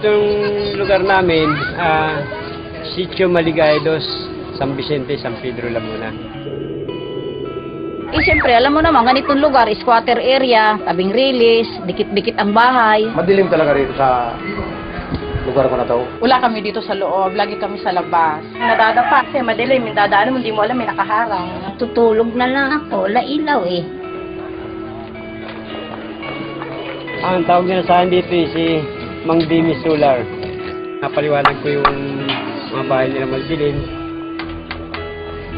Itong lugar namin, Sitio Maligaya 2, San Vicente, San Pedro, Laguna. Siyempre, alam mo naman, ganitong lugar, squatter area, tabing rilis, dikit-dikit ang bahay. Madilim talaga rito sa lugar ko na to. Wala kami dito sa loob, lagi kami sa labas. Nadadapa kasi madilim, yung dadaan mo, hindi mo alam, may nakaharang. Tutulog na lang ako, wala ilaw eh. Ang tawag nila sa akin dito si Mang Dimi Solar. Napaliwanag ko yung mga bahay nila magdilim.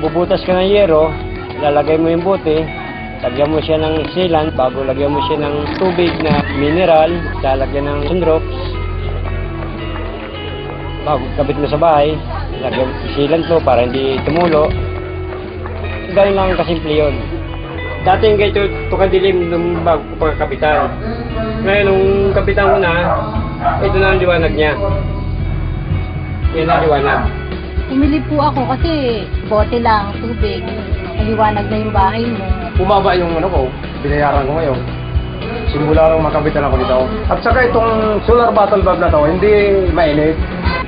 Bubutas ka ng yero, lalagay mo yung bote, lagyan mo siya ng sealant, bago lagyan mo siya ng tubig na mineral, lalagyan ng sunrox. Bago kabit mo sa bahay, lagyan sealant to para hindi tumulo. Ganun lang kasimple yun. Dati yung ganito, tukadilim nung bago ko pagkapitan. Ngayon, nung kapitan ko na, ito na ang liwanag niya. Yan ang liwanag. Pumili po ako kasi bote lang, tubig, maliwanag na yung bahay mo. Bumaba yung ano ko, binayaran ko ngayon. Simula nung makabitan ako dito. At saka itong solar bottle bulb na to, hindi mainit.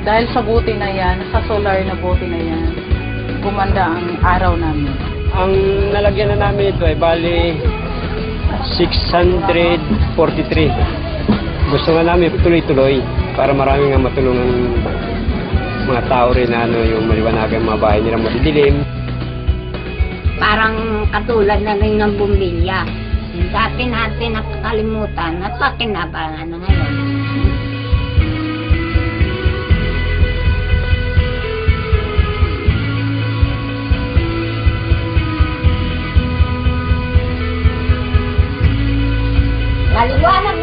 Dahil sa buti na yan, sa solar na buti na yan, gumanda ang araw namin. Ang nalagyan na namin ito ay bali 643. Gusto nga namin tuloy-tuloy para marami nga matulungan mga tao rin na yung maliwanagan mga bahay nila madidilim. Parang katulad na rin ng bumbilya. Dati natin nakakalimutan at pakinabangan na ngayon. Maliwanag